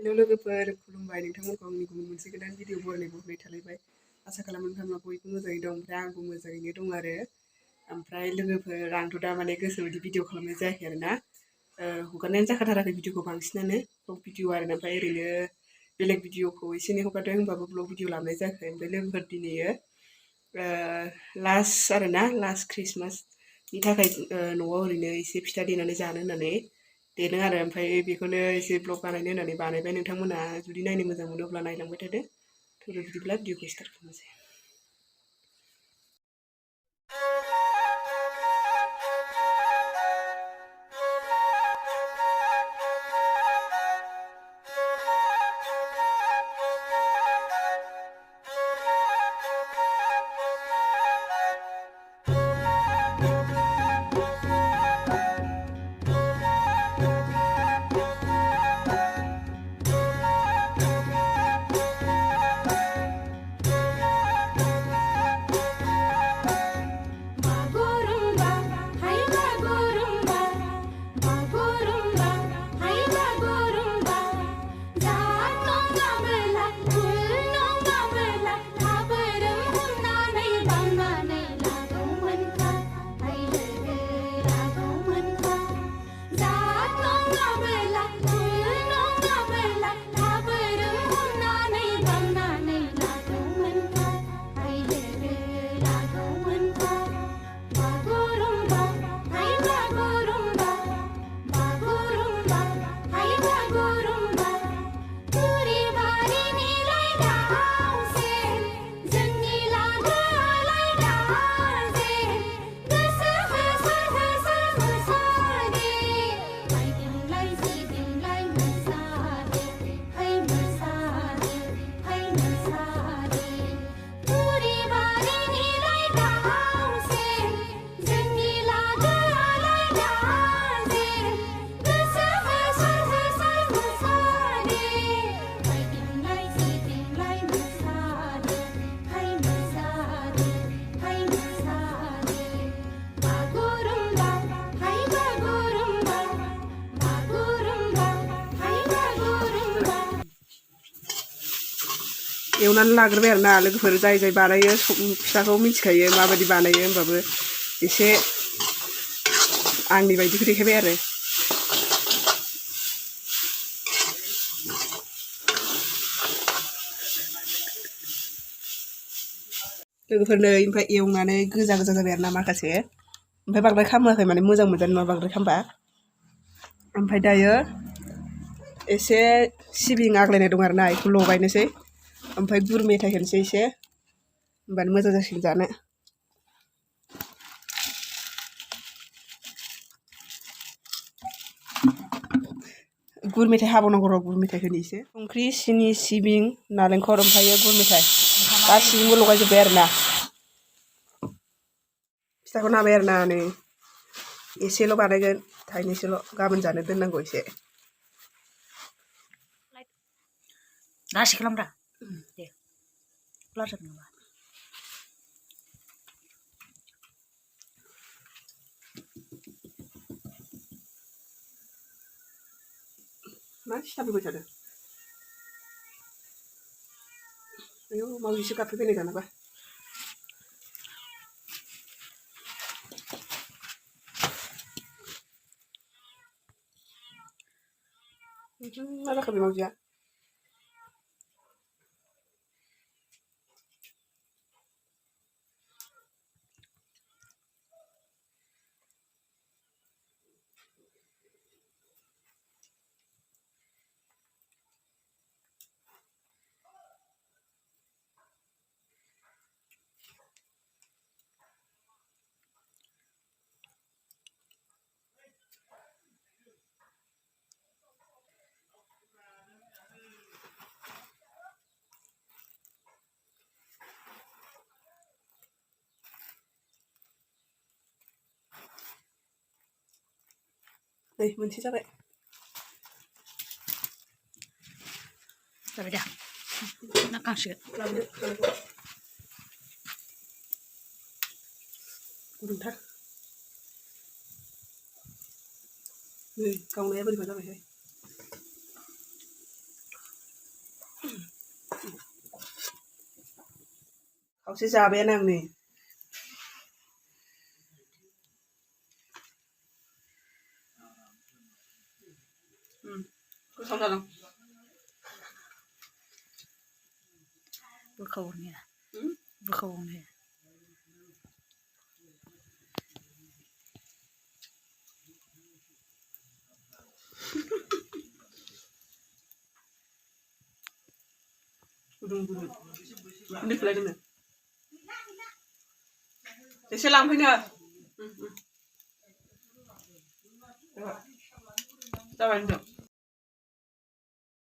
Hello लोगोफोर खुलुमबाय नोंथांमोनखौ आंनि गुबुन मोनसे गोदान भिडिअ बरायनायखौ थालायबाय आसा खालामो नोंथांमोना बयबो मोजाङै दं ओमफ्राय आंबो मोजाङैनो दं आरो ओमफ्राय लोगोफोर आंथ' दा माने गोसो बायदि भिडिअ खालामनाय जायाखै आरो ना हगारनायानो जाखाथाराखै भिडिअखौ बांसिनानो ब्लग भिडिअ आरो ओमफ्राय ओरैनो बेलेग भिडिअखौ एसे एनै हगारदों होनबाबो ब्लग भिडिअ लाबोनाय जायाखै ओमफ्राय लोगोफोर दिनैयो लास्ट आरो ना लास्ट ख्रिस्टमासनि थाखाय न'आव ओरैनो एसे फिथा देनानै जानो होननानै देदों आरो ओमफ्राय बेखौनो एसे ब्लग बानायनो होननानै बानायबाय नोंथांमोना जुदि नायनो मोजां मोनोब्ला नायलांबाय थादो थ' बिदिब्ला भिडिअखौ स्टार्ट खालामनोसै। एवनानै लाग्रोबाय आरो ना लोगोफोर जाय जाय बानायो फिथाखौ मिथिखायो माबायदि बानायो होमबाबो एसे आंनि बायदिखौ देखायबाय आरो लोगोफोर नै ओमफ्राय एवनानै गोजा गोजा जाबाय आरो ना माखासे ओमफ्राय बांद्राय खामोखै माने मोजां मोनजानाय नङा बांद्राय खामबा ओमफ्राय दायो एसे सिबिं आग्लायनाय दं आरो ना बेखौ लगायनोसै ओमफ्राय गुर मेथाइ होनोसै एसे होमबानो मोजां जासिगोन जानो। गुर मेथाइ हाबावनांगौ र' गुर मेथाइ होनो एसे संख्रि सिनि सिबिं नालेंखर ओमफ्रायो गुर मेथाइ गासिबो लगायजोब्बाय आरो ना फिथाखौ नाबाय आरो ना नै एसेल' बानायगोन थाइनैसोल' गाबोन जानो दोननांगौ एसे Nasi kelam dah. Deh. Kelar satu nama. Masih tapi baca dah. Ayo mau isi kafe ini kan apa? Mana kafe mau dia? Nih, munci capek. Tapi dah. Nak kasih. Bentar. Nih, kau nanya beri pada apa sih? खावसे जाबायानो आं नै गोथाव जादों बोखावनो बोखावनो गुदुं गुदुं उन्दैखौलाय दोनो एसे लांफैनो जाबाय होनदों